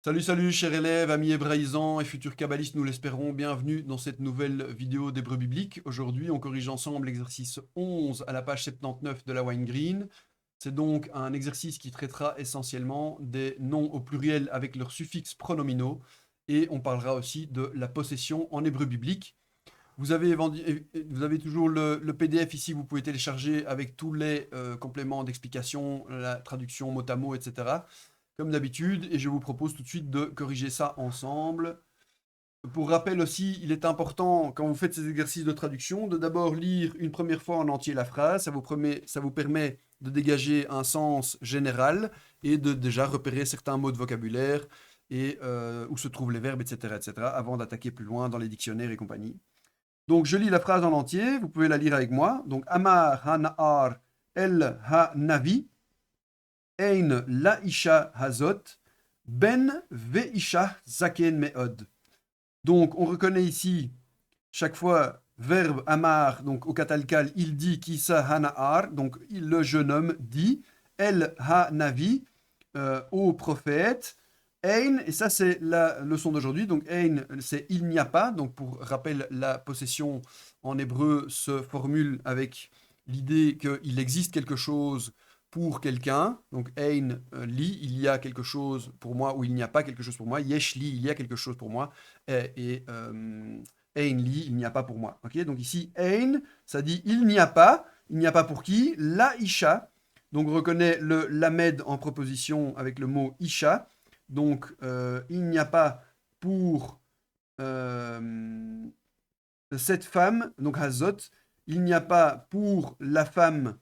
Salut, salut, chers élèves, amis hébraïsants et futurs kabbalistes, nous l'espérons. Bienvenue dans cette nouvelle vidéo d'Hébreu biblique. Aujourd'hui, on corrige ensemble l'exercice 11 à la page 79 de la Wine Green. C'est donc un exercice qui traitera essentiellement des noms au pluriel avec leurs suffixes pronominaux et on parlera aussi de la possession en hébreu biblique. Vous avez toujours le PDF ici, vous pouvez télécharger avec tous les compléments d'explication, la traduction mot à mot, etc. Comme d'habitude, et je vous propose tout de suite de corriger ça ensemble. Pour rappel aussi, il est important, quand vous faites ces exercices de traduction, de d'abord lire une première fois en entier la phrase. Ça vous permet de dégager un sens général et de déjà repérer certains mots de vocabulaire et où se trouvent les verbes, etc., etc., avant d'attaquer plus loin dans les dictionnaires et compagnie. Donc, je lis la phrase en entier, vous pouvez la lire avec moi. Donc, Amar ha-na'ar el ha-navi, ein la-isha hazot, ben ve-isha zaken me'od. Donc, on reconnaît ici, chaque fois, verbe amar, donc au katalkal, il dit kisa hana'ar, donc le jeune homme dit, el ha-navi, au prophète, ein, et ça c'est la leçon d'aujourd'hui, donc ein, c'est il n'y a pas, donc pour rappel, la possession en hébreu se formule avec l'idée qu'il existe quelque chose pour quelqu'un, donc ein, li, il y a quelque chose pour moi, ou il n'y a pas quelque chose pour moi, yesh li, il y a quelque chose pour moi, ein li, il n'y a pas pour moi. Ok, donc ici, ein, ça dit il n'y a pas pour qui, la isha, donc on reconnaît le lamed en proposition avec le mot isha, donc il n'y a pas pour cette femme, donc hazot, il n'y a pas pour la femme,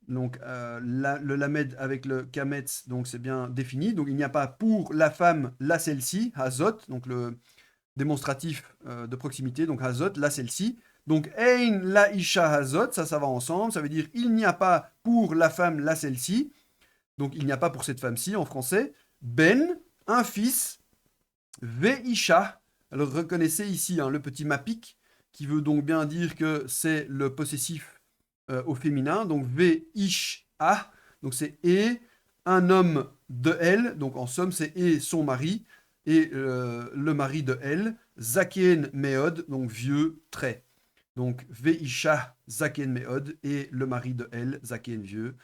donc le lamed avec le kametz, donc c'est bien défini, donc il n'y a pas pour la femme, la celle-ci, hazot, donc le démonstratif de proximité, donc hazot, la celle-ci. Donc ein la isha hazot, ça va ensemble, ça veut dire il n'y a pas pour la femme, la celle-ci, donc il n'y a pas pour cette femme-ci en français. Ben, un fils, ve isha. Alors reconnaissez ici le petit mapik, qui veut donc bien dire que c'est le possessif au féminin, donc ve ish a, donc c'est et un homme de elle, donc en somme c'est et son mari, et le mari de elle, zaken meod, donc vieux très. Donc veisha zaken meod, et le mari de elle, zaken vieux,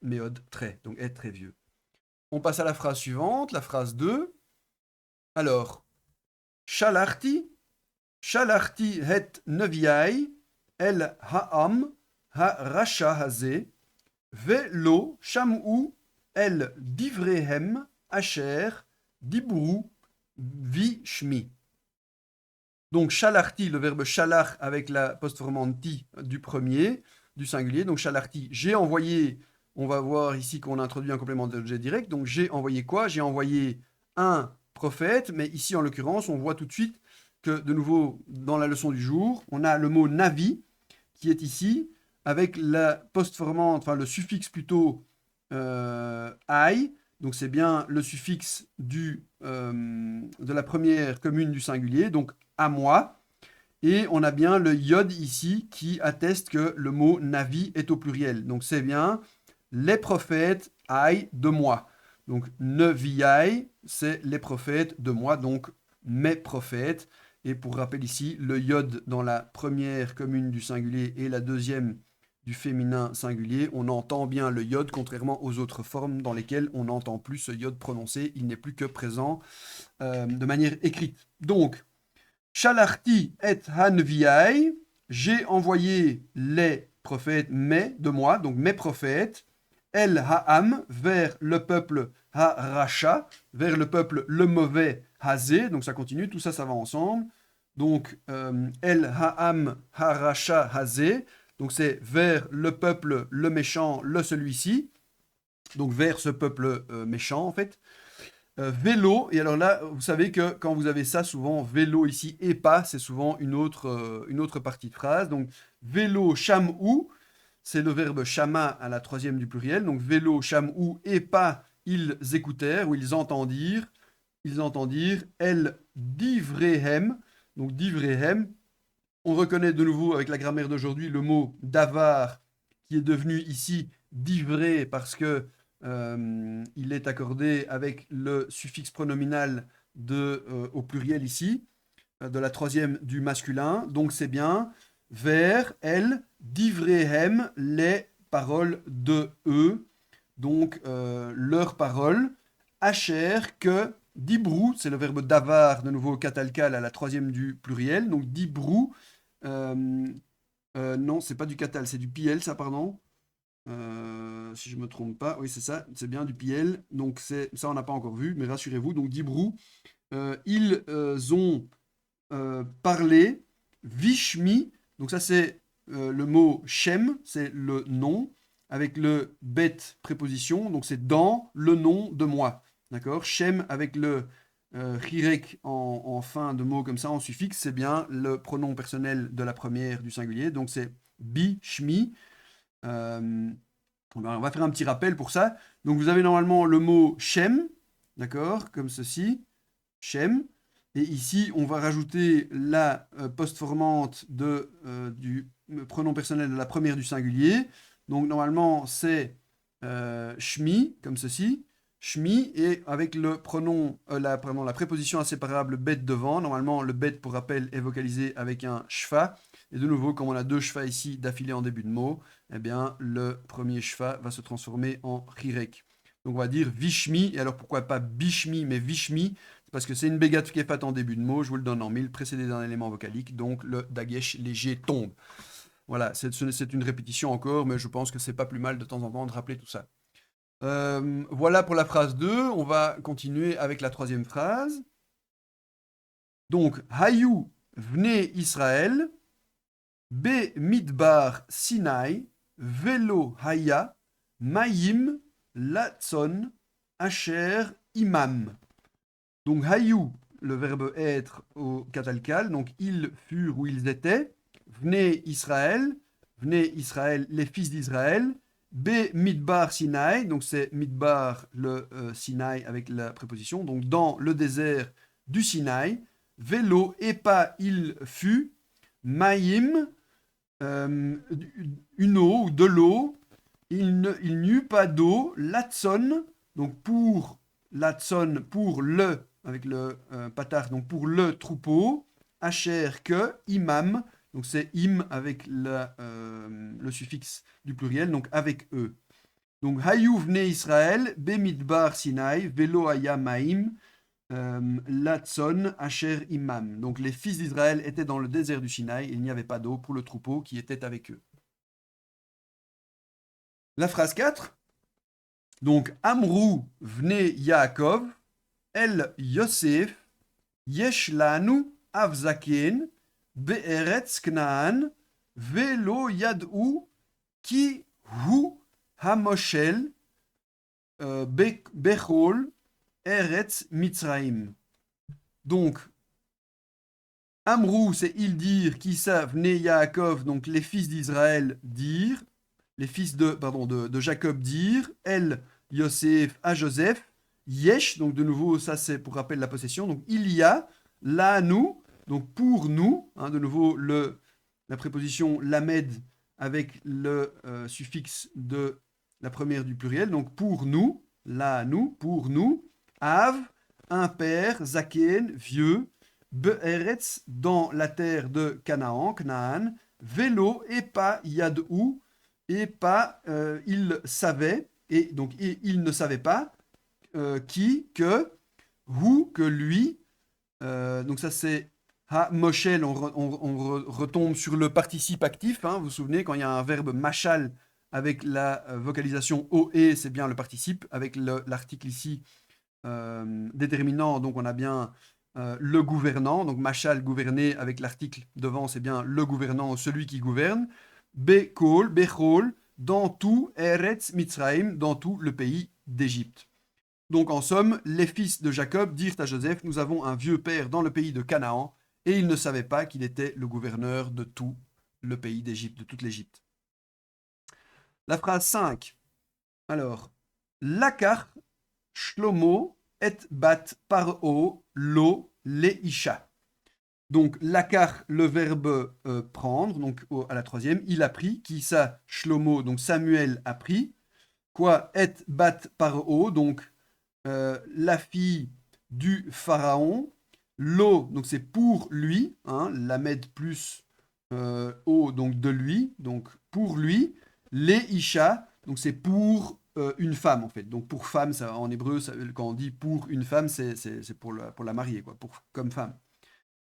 meod très, donc est très vieux. On passe à la phrase suivante, la phrase 2. Alors, shalarti, shalarti het neviai, el ha'am, ha-rasha hazé, ve-lo sham'u, el divrehem, asher, dibru, vi shmi. Donc, shalarti, le verbe shalar avec la postformante ti du premier, du singulier. Donc, shalarti, j'ai envoyé, on va voir ici qu'on a introduit un complément d'objet direct. Donc, j'ai envoyé quoi? J'ai envoyé un prophète, mais ici, en l'occurrence, on voit tout de suite que, de nouveau, dans la leçon du jour, on a le mot navi qui est ici, avec la postformante, enfin le suffixe plutôt ai. Donc, c'est bien le suffixe de la première commune du singulier, donc à moi. Et on a bien le yod ici qui atteste que le mot navi est au pluriel. Donc c'est bien les prophètes aïe de moi. Donc neviaï, c'est les prophètes de moi, donc mes prophètes. Et pour rappel ici, le yod dans la première commune du singulier et la deuxième du féminin singulier, on entend bien le yod, contrairement aux autres formes dans lesquelles on n'entend plus ce yod prononcé, il n'est plus que présent de manière écrite. Donc, Shalarti et hanviai, j'ai envoyé les prophètes, mais de moi, donc mes prophètes, El Ha'am, vers le peuple Ha-Racha, vers le peuple le mauvais Hazé, donc ça continue, tout ça, ça va ensemble. Donc El Ha'am Ha-Racha Hazé, donc c'est vers le peuple le méchant, le celui-ci, donc vers ce peuple méchant en fait. Vélo, et alors là, vous savez que quand vous avez ça, souvent vélo ici et pas, c'est souvent une autre partie de phrase. Donc vélo chamou, c'est le verbe chama à la troisième du pluriel. Donc vélo chamou et pas, ils écoutèrent ou ils entendirent, elle divrehem, donc divrehem. On reconnaît de nouveau avec la grammaire d'aujourd'hui le mot d'avar qui est devenu ici d'ivré parce que il est accordé avec le suffixe pronominal au pluriel ici, de la troisième du masculin. Donc c'est bien vers elle, divrehem, les paroles de eux. Donc leurs paroles. Asher, que, dibrou, c'est le verbe davar, de nouveau katalkal à la troisième du pluriel. Donc dibrou, euh, non, c'est pas du katal, c'est du piel, ça, pardon. Si je me trompe pas, oui, c'est ça, c'est bien du piel. Donc ça, on n'a pas encore vu, mais rassurez-vous. Donc dibrou, ils ont parlé, vishmi, donc ça c'est le mot shem, c'est le nom, avec le bet préposition, donc c'est dans le nom de moi. D'accord. Shem avec le rirek en fin de mot comme ça, en suffixe, c'est bien le pronom personnel de la première du singulier, donc c'est bi, shmi. Euh, on va faire un petit rappel pour ça. Donc vous avez normalement le mot Shem, d'accord, comme ceci, Shem. Et ici, on va rajouter la postformante du pronom personnel de la première du singulier. Donc normalement, c'est Shmi, comme ceci. Shmi, et avec le pronom, la préposition inséparable bet devant. Normalement, le bet, pour rappel, est vocalisé avec un shfa. Et de nouveau, comme on a deux shfa ici d'affilée en début de mot, eh bien, le premier shfa va se transformer en rirek. Donc on va dire vishmi, et alors pourquoi pas bishmi, mais vishmi, parce que c'est une bégate qui est faite en début de mot, je vous le donne en mille, précédé d'un élément vocalique, donc le dagesh léger tombe. Voilà, c'est une répétition encore, mais je pense que c'est pas plus mal de temps en temps de rappeler tout ça. Voilà pour la phrase 2, on va continuer avec la troisième phrase. Donc, Hayu vne Israël, Be midbar Sinai, Velo Haya, Mayim, Latson, Asher, Imam. Donc, Hayu, le verbe être au katalkal, donc ils furent ou ils étaient, venez Israël, les fils d'Israël, B midbar Sinai, donc c'est midbar le Sinai avec la préposition, donc dans le désert du Sinaï, vélo et pas il fut, Maïm, une eau ou de l'eau, il n'y eut pas d'eau, Latson, donc pour Latson, pour le, avec le patar, donc pour le troupeau, Asher que, Imam, donc c'est im avec le suffixe du pluriel, donc avec eux. Donc Hayou vne Israël, Bemidbar Sinai, Velo Aya Maim, Latson, Asher Imam. Donc les fils d'Israël étaient dans le désert du Sinaï, il n'y avait pas d'eau pour le troupeau qui était avec eux. La phrase 4. Donc Amrou vne Yaakov, El Yosef, Yesh lanu Avzaken, Be'eretz Knaan, Velo Yad'u, Ki Hu Hamoshel, Bechol, Eretz Mitzraim. Donc, Amrou, c'est ils dire, qui savent, né Yaakov, donc les fils d'Israël dire, les fils de Jacob dire, El, Yosef, à Joseph, Yesh, donc de nouveau, ça c'est pour rappel la possession, donc il y a, là nous, donc pour nous, hein, de nouveau la préposition lamed avec le suffixe de la première du pluriel, donc pour nous, là nous, pour nous, Av, un père, Zaken, vieux, Be'eretz, dans la terre de Canaan, Canaan, Vélo, et pas Yadou, et pas il savait, et donc il ne savait pas, qui, que, ou, que lui, donc ça c'est Ha Moshel, on retombe sur le participe actif, hein, vous vous souvenez, quand il y a un verbe machal avec la vocalisation OE, c'est bien le participe, avec l'article ici déterminant, donc on a bien le gouvernant, donc machal gouverner avec l'article devant, c'est bien le gouvernant, celui qui gouverne. Bekol, Bechol, dans tout Eretz Mitzraim, dans tout le pays d'Égypte. Donc en somme, les fils de Jacob dirent à Joseph, nous avons un vieux père dans le pays de Canaan, et il ne savait pas qu'il était le gouverneur de tout le pays d'Égypte, de toute l'Égypte. La phrase 5. Alors, Lakar, Shlomo, et bat paro, lo, leisha. Donc, lakar, le verbe prendre, donc à la troisième, il a pris, qui ça, Shlomo, donc Samuel a pris, quoi, et bat paro, donc la fille du pharaon, lo, donc c'est pour lui, hein, lamed plus o, donc de lui, donc pour lui, les isha, donc c'est pour une femme en fait. Donc pour femme, ça, en hébreu, quand on dit pour une femme, c'est pour la marier, quoi, pour, comme femme.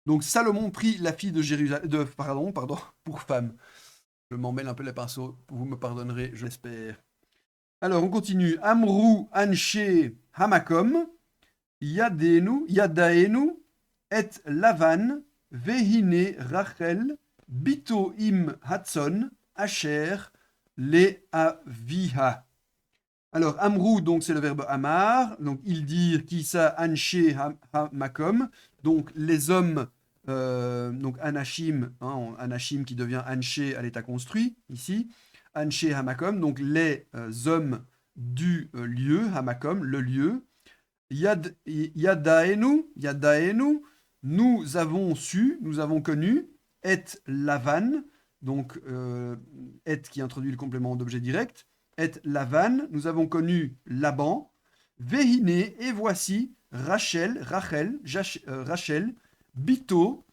Donc Salomon prit la fille de Jérusalem, pardon, pour femme. Je m'en mêle un peu les pinceaux, vous me pardonnerez, je l'espère. Alors on continue. Amrou Anche Hamakom, Yadaenu, et Lavan, Vehine Rachel, Bito im Hatson, Asher, le Aviha. Alors, Amrou, donc c'est le verbe Amar, donc ils dirent qui ça, Anche Hamakom, donc les hommes, donc Anashim, hein, Anashim qui devient Anche à l'état construit, ici, Anche Hamakom, donc les hommes du lieu, Hamakom, le lieu, Yadaenu, nous avons su, nous avons connu, et Lavan, donc et qui introduit le complément d'objet direct, et Lavan, nous avons connu Laban, Vehine, et voici Rachel, Bito,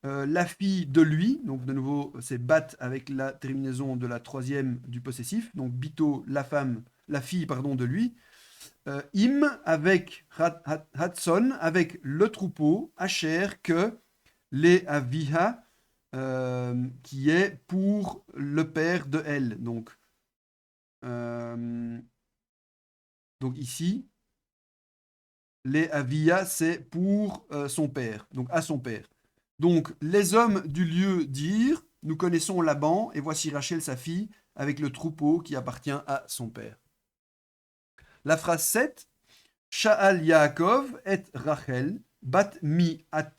la fille de lui, donc de nouveau c'est bat avec la terminaison de la troisième du possessif, donc Bito, la femme, la fille, pardon, de lui, im avec Hatson, avec le troupeau, Asher, que les Aviha, qui est pour le père de elle. Euh, donc ici, les Aviha, c'est pour son père, donc à son père. Donc les hommes du lieu dirent, nous connaissons Laban, et voici Rachel, sa fille, avec le troupeau qui appartient à son père. La phrase 7, Sha'al Yaakov et Rachel, bat mi at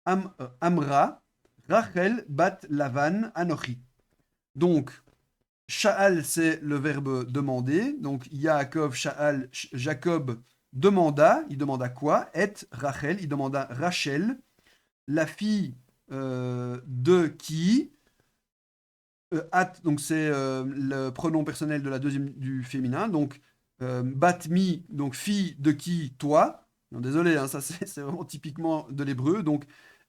Amra, Rachel bat Lavan Anochi. Donc, Sha'al, c'est le verbe demander. Donc, Yaakov, Sha'al, Jacob demanda. Il demanda quoi? Et Rachel, il demanda Rachel, la fille de qui? At, donc c'est le pronom personnel de la deuxième du féminin. Donc, Batmi, donc fille de qui? Toi. Non, désolé, hein, ça c'est vraiment typiquement de l'hébreu. Donc,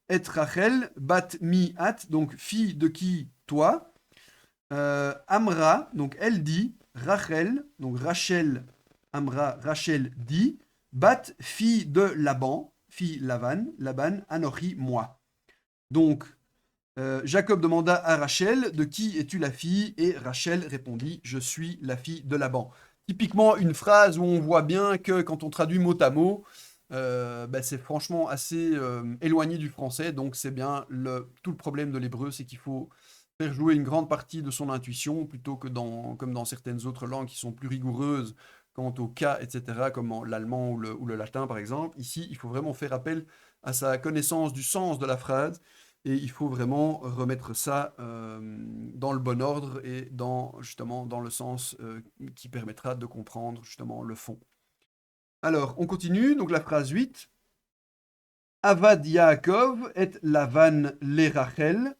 et Rachel, Batmi at, donc fille de qui? Toi. Amra, donc elle dit, Rachel, donc Rachel, Amra, Rachel dit, Bat, fille de Laban, fille Laban, Anochi, moi. Donc, Jacob demanda à Rachel, de qui es-tu la fille? Et Rachel répondit, je suis la fille de Laban. Typiquement une phrase où on voit bien que quand on traduit mot à mot, bah, c'est franchement assez éloigné du français. Donc c'est bien tout le problème de l'hébreu, c'est qu'il faut faire jouer une grande partie de son intuition plutôt que comme dans certaines autres langues qui sont plus rigoureuses quant au cas, etc., comme l'allemand ou le latin par exemple. Ici, il faut vraiment faire appel à sa connaissance du sens de la phrase et il faut vraiment remettre ça dans le bon ordre et justement dans le sens qui permettra de comprendre justement le fond. Alors, on continue, donc la phrase 8. Avad Yaakov et Lavan le Rachel,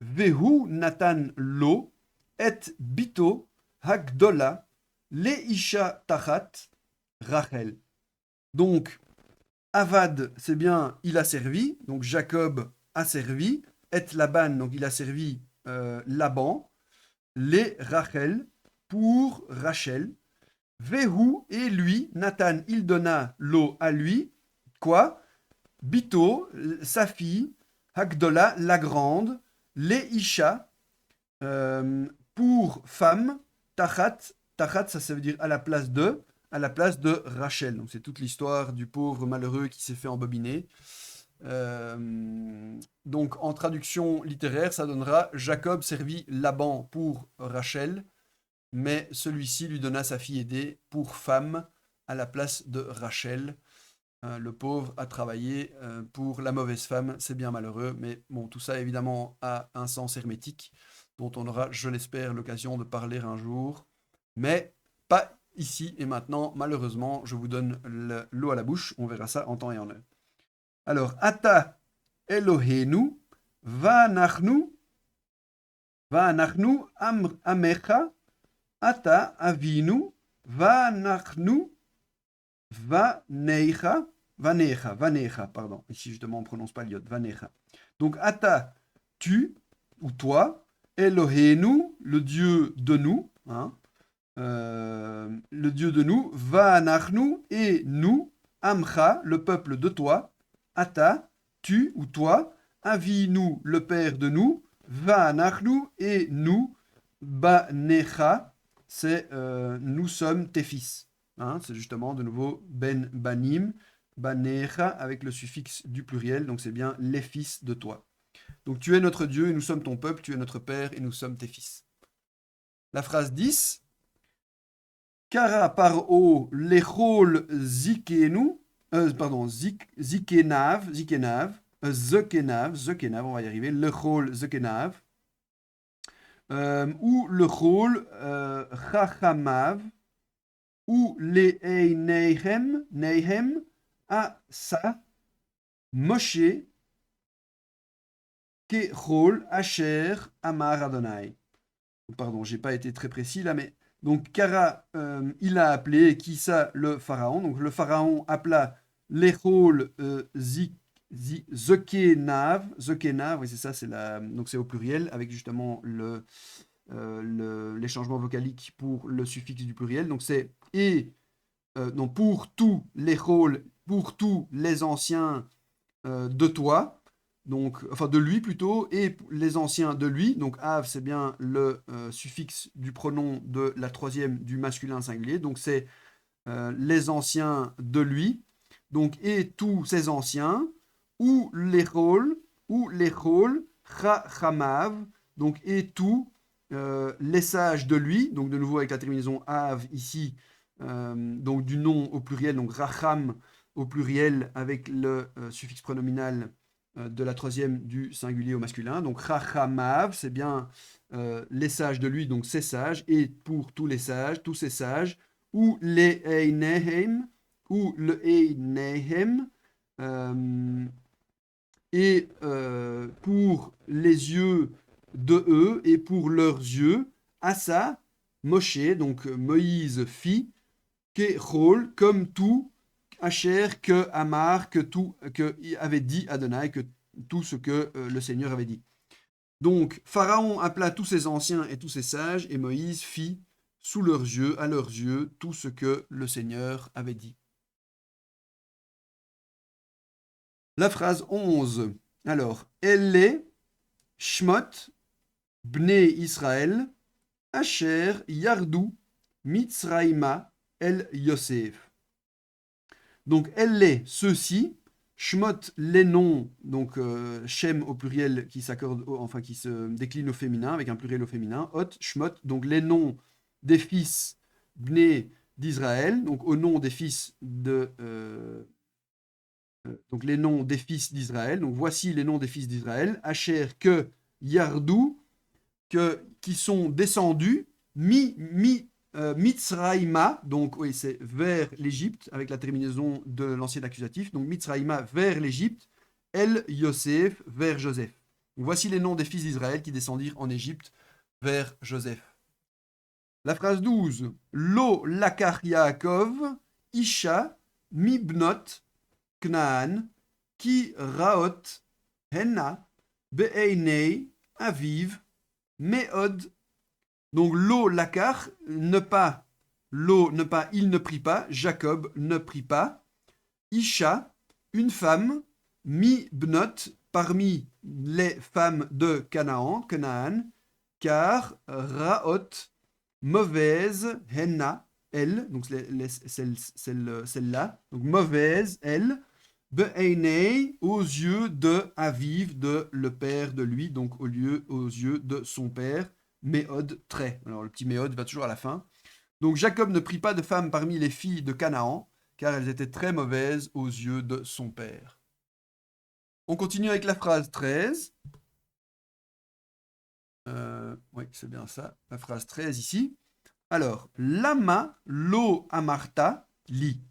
Vehu Natan lo, et Bito Hagdola, le Isha Tachat, Rachel. Donc, Avad, c'est bien, il a servi, donc Jacob a servi, et Laban, donc il a servi Laban, les Rachel, pour Rachel, Vehu, et lui, Nathan, il donna l'eau à lui, quoi? Bito, sa fille, Hagdola, la grande, les Isha, pour femme, Tachat, ça veut dire à la place de Rachel. Donc c'est toute l'histoire du pauvre malheureux qui s'est fait embobiner. Donc en traduction littéraire, ça donnera Jacob servit Laban pour Rachel, mais celui-ci lui donna sa fille aidée pour femme à la place de Rachel. Le pauvre a travaillé pour la mauvaise femme, c'est bien malheureux, mais bon, tout ça évidemment a un sens hermétique dont on aura, je l'espère, l'occasion de parler un jour, mais pas ici et maintenant, malheureusement, je vous donne l'eau à la bouche, on verra ça en temps et en heure. Alors, Ata Elohenu, Vanachnu, Amecha, Ata Avinu, Vanachnu, vanecha, pardon. Ici, justement, on ne prononce pas l'iode, vanecha. Donc, ata, tu, ou toi, Elohenu, le Dieu de nous, hein, le Dieu de nous, vanachnu, et nous, amcha, le peuple de toi, ata, tu, ou toi, avinu, le père de nous, vanachnu, et nous, banecha, c'est nous sommes tes fils. Hein, c'est justement de nouveau ben banim, banecha avec le suffixe du pluriel, donc c'est bien les fils de toi. Donc tu es notre Dieu et nous sommes ton peuple, tu es notre père et nous sommes tes fils. La phrase 10. Kara paro lechol zikenu, zikenav, zekenav, on va y arriver, lechol zekenav, ou lechol chachamav, ou les neihem, asa, Moshe, kechol, asher, amar Adonai. Pardon, j'ai pas été très précis là, mais donc Kara, il a appelé qui ça le pharaon. Donc le pharaon appela l'Echol Zekenav, oui c'est ça, donc c'est au pluriel avec justement les changements vocaliques pour le suffixe du pluriel. Donc c'est et donc pour tous les rôles, pour tous les anciens de toi, donc enfin de lui plutôt, et les anciens de lui. Donc Av c'est bien le suffixe du pronom de la troisième du masculin singulier. Donc c'est les anciens de lui. Donc et tous ces anciens ou les rôles chamav. Donc et tous les sages de lui, donc de nouveau avec la terminaison Av ici, donc du nom au pluriel, donc Racham au pluriel avec le suffixe pronominal de la troisième du singulier au masculin. Donc Rachamav, c'est bien les sages de lui, donc ces sages, et pour tous les sages, tous ces sages, ou les Einehem, ou le Einehem, et pour les yeux de eux et pour leurs yeux, Asa, Moshe, donc Moïse fit, Kechol, comme tout, Asher, que Amar, que tout, que avait dit Adonai, que tout ce que le Seigneur avait dit. Donc, Pharaon appela tous ses anciens et tous ses sages, et Moïse fit sous leurs yeux, à leurs yeux, tout ce que le Seigneur avait dit. La phrase 11. Alors, Elle, Shmot, Bnei Israël, Asher, Yardu, Mitzraïma, El Yosef. Donc, Elle, ceux-ci, Shmot, les noms, donc Shem au pluriel qui s'accorde, enfin qui se décline au féminin, avec un pluriel au féminin, Hot, Shmot, donc les noms des fils Bnei d'Israël, donc au nom des fils de donc les noms des fils d'Israël. Donc voici les noms des fils d'Israël. Asher, que, Yardou, qui sont descendus, Mitzraïma, donc oui, c'est vers l'Égypte, avec la terminaison de l'ancien accusatif. Donc Mitzraïma, vers l'Égypte. El Yosef, vers Joseph. Donc, voici les noms des fils d'Israël qui descendirent en Égypte vers Joseph. La phrase 12. Lo lakar Yaakov, Isha, Mibnot, Knaan, Ki Raot, Henna, Be'einei, Aviv, Meod. Donc l'eau lakar, ne pas, l'eau ne pas, il ne prie pas, Jacob ne prie pas, Isha, une femme, mi bnot, parmi les femmes de Canaan, car Raot, mauvaise, Henna, elle, donc celle-là, donc mauvaise, elle, Be'einei, aux yeux de Aviv, de le père de lui, donc aux yeux de son père, Méod, très. Alors le petit Méod va toujours à la fin. Donc Jacob ne prit pas de femme parmi les filles de Canaan, car elles étaient très mauvaises aux yeux de son père. On continue avec la phrase 13. Oui, c'est bien ça, la phrase 13 ici. Alors, lama lo amarta li,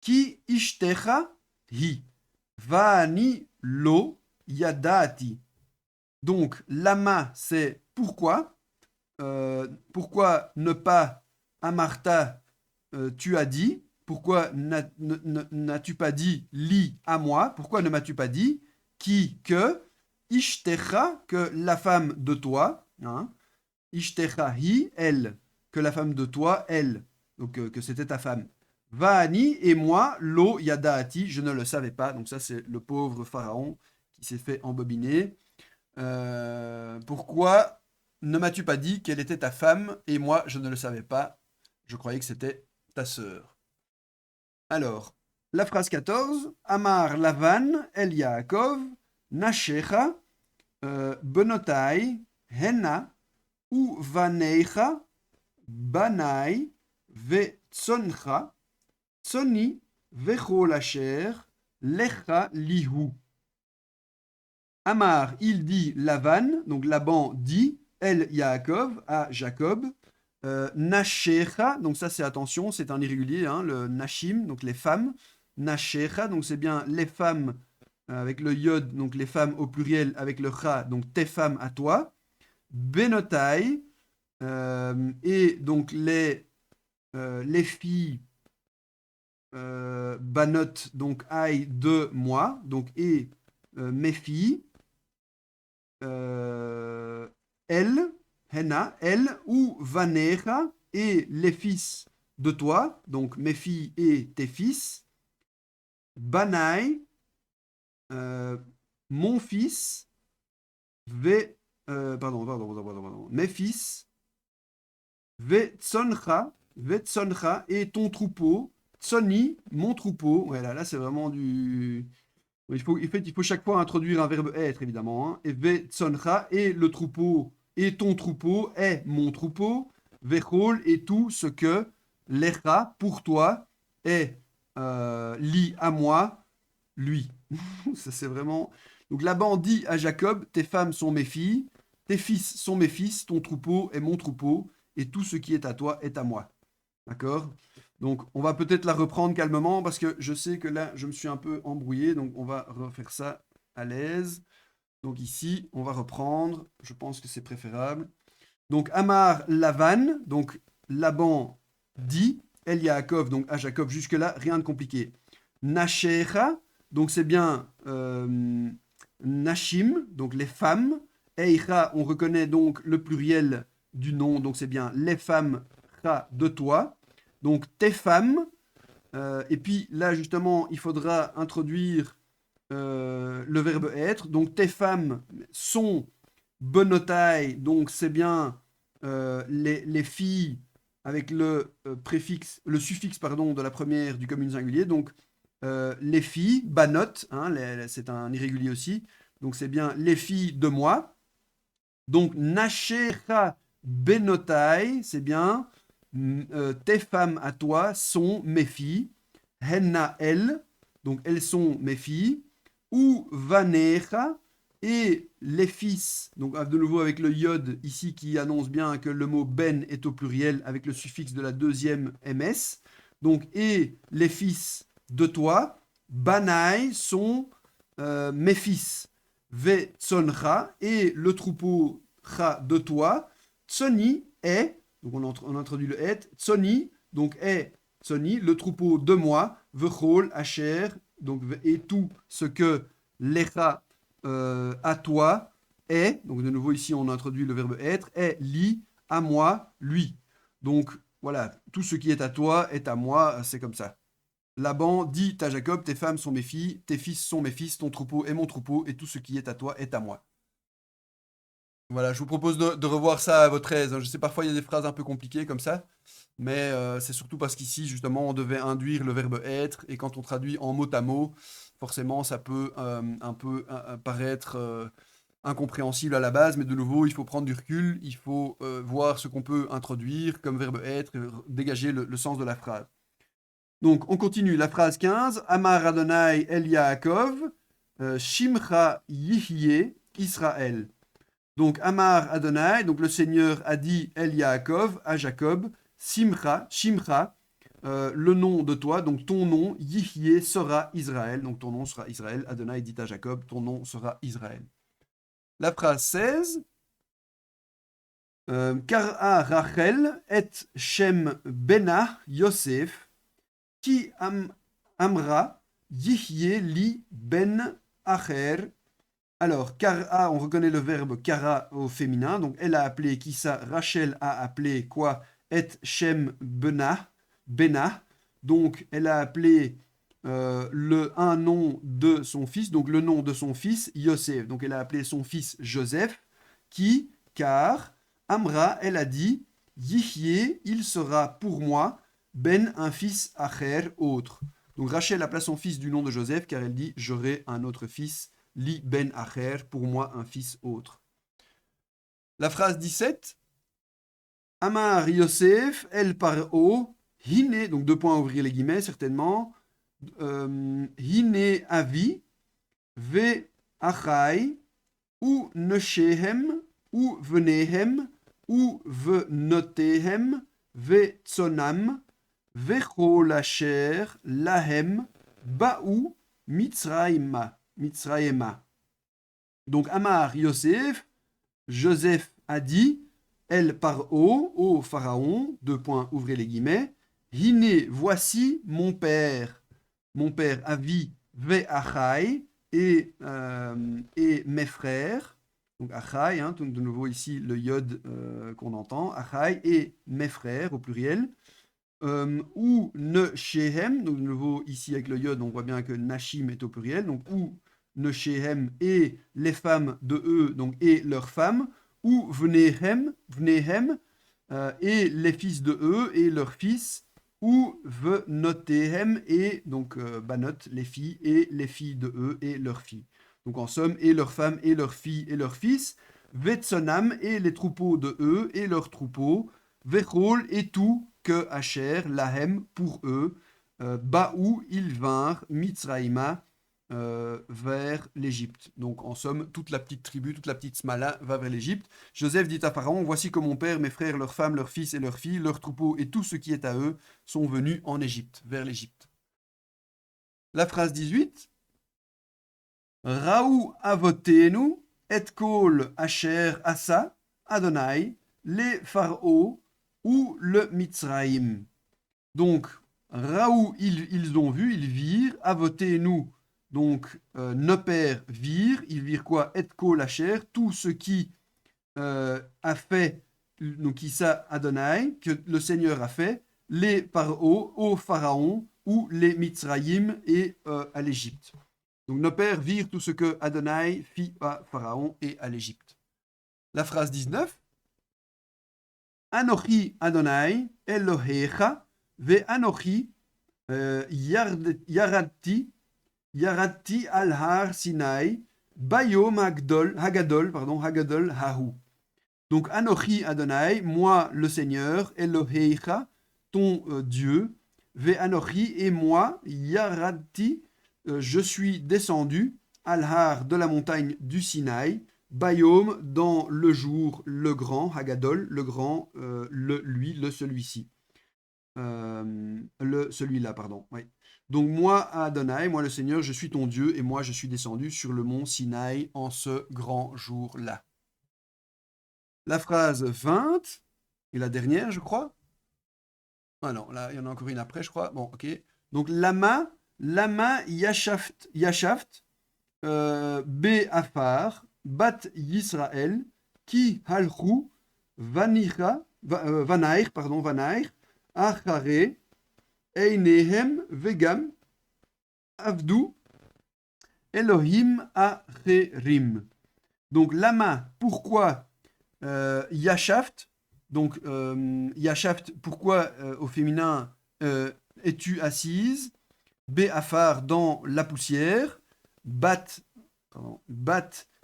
ki ishtecha hi, vani lo yadati. Donc, lama, c'est pourquoi. Pourquoi ne pas amarta tu as dit, pourquoi n'as-tu pas dit li à moi, pourquoi ne m'as-tu pas dit qui, que, ishtecha, que la femme de toi, hein, ishtecha hi, elle, que la femme de toi, elle, donc que c'était ta femme. Vaani, et moi, lo yadaati, je ne le savais pas. Donc ça, c'est le pauvre pharaon qui s'est fait embobiner. Pourquoi ne m'as-tu pas dit qu'elle était ta femme et moi, je ne le savais pas? Je croyais que c'était ta sœur. Alors, la phrase 14, Amar Lavan El Yaakov, Nashecha, Benotai, Henna, ou Vanecha, Banai, Ve Tsoncha, Tsoni, Vechol Asher, Lecha Lihu. Amar, il dit Lavan, donc Laban dit El Yaakov à Jacob, Nashecha, donc ça c'est attention, c'est un irrégulier, hein, le Nashim, donc les femmes. Nashecha, donc c'est bien les femmes avec le yod, donc les femmes au pluriel avec le cha, donc tes femmes à toi. Benotai, et donc les filles banot, donc aïe de moi, donc et mes filles. Elle, Henna, elle, ou Vanecha, et les fils de toi, donc mes filles et tes fils. Banai, euh, mon fils, ve, pardon, mes fils, ve tsoncha, et ton troupeau, tsoni, mon troupeau. Voilà, là c'est vraiment du. Il faut chaque fois introduire un verbe être, évidemment. Hein. Et ve tsoncha, et le troupeau, et ton troupeau, est mon troupeau. Vechol, et tout ce que lecha, pour toi, est li à moi, lui. Ça, c'est vraiment. Donc Laban dit à Jacob, tes femmes sont mes filles, tes fils sont mes fils, ton troupeau est mon troupeau, et tout ce qui est à toi est à moi. D'accord? Donc, on va peut-être la reprendre calmement parce que je sais que là, je me suis un peu embrouillé. Donc, on va refaire ça à l'aise. Donc, ici, on va reprendre. Je pense que c'est préférable. Donc, Amar Lavan. Donc, Laban dit. El Yaakov, donc à Jacob. Jusque-là, rien de compliqué. Nashecha. Donc, c'est bien Nashim. Donc, les femmes. Eicha, on reconnaît donc le pluriel du nom. Donc, c'est bien les femmes de toi. Donc tes femmes, et puis là justement il faudra introduire le verbe être. Donc tes femmes sont bonotai, donc c'est bien les filles avec le préfixe, le suffixe pardon de la première du commun singulier. Donc les filles, banot, hein, c'est un irrégulier aussi. Donc c'est bien les filles de moi. Donc nashecha benotai, c'est bien tes femmes à toi sont mes filles. Henna, elles, donc elles sont mes filles. Ou vanecha, et les fils, donc de nouveau avec le yod ici qui annonce bien que le mot ben est au pluriel avec le suffixe de la deuxième ms. Donc, et les fils de toi, banai sont mes fils. Ve tsoncha, et le troupeau cha de toi, tsoni est, donc on introduit le et, tsoni, donc est tsoni, le troupeau de moi, vechol, asher, donc et tout ce que lecha à toi est, donc de nouveau ici on introduit le verbe être, est li à moi, lui. Donc voilà, tout ce qui est à toi est à moi, c'est comme ça. Laban dit à Jacob, tes femmes sont mes filles, tes fils sont mes fils, ton troupeau est mon troupeau, et tout ce qui est à toi est à moi. Voilà, je vous propose de revoir ça à votre aise. Je sais, parfois il y a des phrases un peu compliquées comme ça, mais c'est surtout parce qu'ici, justement, on devait induire le verbe être, et quand on traduit en mot à mot, forcément, ça peut un peu paraître incompréhensible à la base, mais de nouveau, il faut prendre du recul, il faut voir ce qu'on peut introduire comme verbe être, et dégager le sens de la phrase. Donc, on continue. La phrase 15. Amar Adonai El Yaakov, Shimcha Yihye Israël. Donc, Amar Adonai, donc le Seigneur a dit El Yaakov à Jacob, Shimcha, le nom de toi, donc ton nom, Yihye sera Israël. Donc, ton nom sera Israël. Adonai dit à Jacob, ton nom sera Israël. La phrase 16. Kara Rachel et Shem Benah Yosef, qui amra Yihye li ben Acher. Alors, Kara, on reconnaît le verbe Kara au féminin, donc elle a appelé qui ça? Rachel a appelé quoi? Et Shem Benah. Donc, elle a appelé un nom de son fils, donc le nom de son fils, Yosef. Donc, elle a appelé son fils Joseph, car Amra, elle a dit, Yihye, il sera pour moi, Ben, un fils Acher, autre. Donc, Rachel appelle son fils du nom de Joseph, car elle dit, j'aurai un autre fils, Li Ben Acher, pour moi, un fils autre. La phrase 17, Amar Yosef, El Paro, Hine, donc deux points à ouvrir les guillemets, certainement, Hine Avi, Ve Achai, ou Neshehem, ou Venehem, ou Venotehem, Ve Tsonam, Vechol Asher, Lahem, Baou, Mitzraïma. Donc Amar Yosef, Joseph a dit, El Paro, au pharaon, deux points, ouvrez les guillemets, Hine, voici mon père Avi, Ve Achai, et mes frères, donc Achai, hein, de nouveau ici le yod qu'on entend, Achai, et mes frères au pluriel, ou ne shehem, donc de nouveau ici avec le yod, on voit bien que Nashim est au pluriel, donc ou ne shehem et les femmes de eux, donc et leurs femmes, ou vnehem, et les fils de eux et leurs fils, ou venotehem et donc banot, les filles et les filles de eux et leurs filles. Donc en somme, et leurs femmes et leurs filles et leurs fils, vetsonam et les troupeaux de eux et leurs troupeaux, vechol et tout que Asher, Lahem, pour eux, Baou, ils vinrent, Mitzraïma, vers l'Égypte. Donc en somme, toute la petite tribu, toute la petite Smala va vers l'Égypte. Joseph dit à Pharaon, voici que mon père, mes frères, leurs femmes, leurs fils et leurs filles, leurs troupeaux et tout ce qui est à eux sont venus en Égypte, vers l'Égypte. La phrase 18, Raou avotenu et kol Asher asa Adonai, les pharaons ou le Mitzraïm. Donc, Raou, ils ont vu, ils virent, avotenu, donc nos pères virent, ils virent quoi? Et kol Asher, tout ce qui a fait, donc Issa Adonai, que le Seigneur a fait, les pharaons, au pharaon, ou les Mitzraïm et à l'Égypte. Donc nos pères virent tout ce que Adonai fit à Pharaon et à l'Égypte. La phrase 19. Anochi Adonai Elohecha ve Anochi Yaradti al Har Sinai Bayom Hagadol Hahu. Donc Anochi Adonai, moi le Seigneur, Elohecha, ton Dieu, ve Anochi et moi Yaradti, je suis descendu al Har de la montagne du Sinaï, Bayom dans le jour le grand, Hagadol, le grand, celui-ci. Celui-là, pardon. Oui. Donc moi, Adonai, moi le Seigneur, je suis ton Dieu, et moi je suis descendu sur le mont Sinaï en ce grand jour-là. La phrase 20, et la dernière, je crois. Ah non, là, il y en a encore une après, je crois. Bon, ok. Donc Lama Yashaft, Be'afar, Bat Yisrael, Ki Halchu, Vanair, Achare, Einehem, Vegam, Avdu, Elohim Acherim. Donc Lama, pourquoi Yashaft, donc Yashaft, pourquoi au féminin es-tu assise? Be'afar dans la poussière, Bat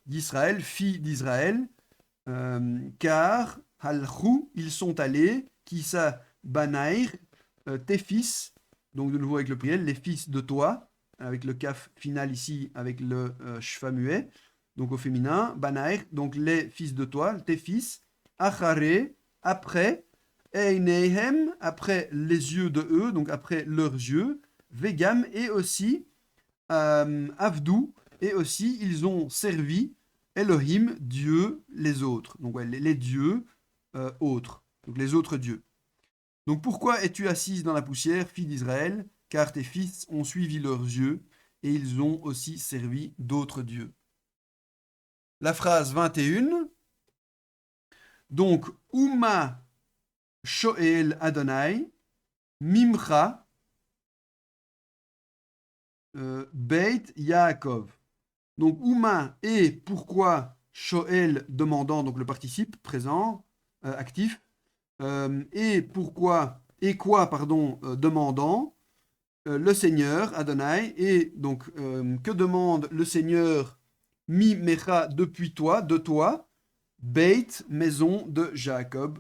d'Israël, fille d'Israël, car Halchou, ils sont allés, Kisa Banaïr, tes fils, donc de nouveau avec le pluriel, les fils de toi, avec le kaf final ici, avec le shfa muet, donc au féminin, Banaïr, donc les fils de toi, tes fils, Achare, après, Einehem, après les yeux de eux, donc après leurs yeux, Vegam, et aussi Avdou, et aussi ils ont servi Elohim, Dieu, les autres. Donc ouais, les dieux, autres, donc les autres dieux. Donc pourquoi es-tu assise dans la poussière, fille d'Israël? Car tes fils ont suivi leurs yeux, et ils ont aussi servi d'autres dieux. La phrase 21, donc Uma Shoel Adonai, Mimcha, Beit Yaakov. Donc Uma et pourquoi Shoel demandant, donc le participe présent, actif, et pourquoi, et quoi, pardon, demandant, le Seigneur, Adonai, et donc que demande le Seigneur, mi mecha, depuis toi, de toi, Beit, maison de Jacob,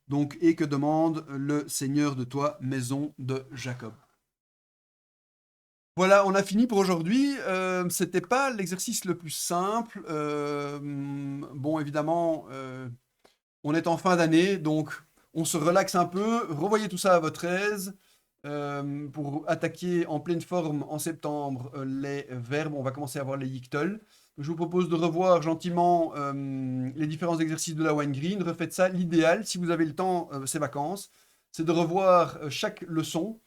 donc, et que demande le Seigneur de toi, maison de Jacob. Voilà, on a fini pour aujourd'hui. C'était pas l'exercice le plus simple. Bon, évidemment, on est en fin d'année, donc on se relaxe un peu. Revoyez tout ça à votre aise. Pour attaquer en pleine forme en septembre les verbes, on va commencer à voir les yictol. Je vous propose de revoir gentiment les différents exercices de la Wine Green. Refaites ça. L'idéal, si vous avez le temps ces vacances, c'est de revoir chaque leçon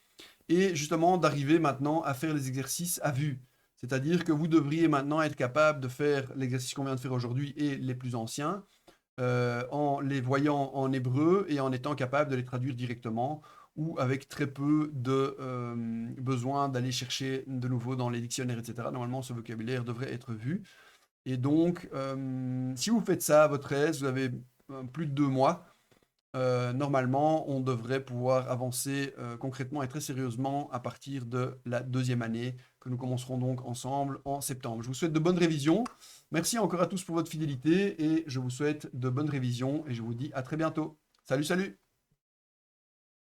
et justement d'arriver maintenant à faire les exercices à vue. C'est-à-dire que vous devriez maintenant être capable de faire l'exercice qu'on vient de faire aujourd'hui et les plus anciens en les voyant en hébreu et en étant capable de les traduire directement ou avec très peu de besoin d'aller chercher de nouveau dans les dictionnaires, etc. Normalement, ce vocabulaire devrait être vu. Et donc, si vous faites ça à votre aise, vous avez plus de 2 mois, normalement, on devrait pouvoir avancer concrètement et très sérieusement à partir de la 2e année que nous commencerons donc ensemble en septembre. Je vous souhaite de bonnes révisions. Merci encore à tous pour votre fidélité et je vous souhaite de bonnes révisions et je vous dis à très bientôt. Salut, salut!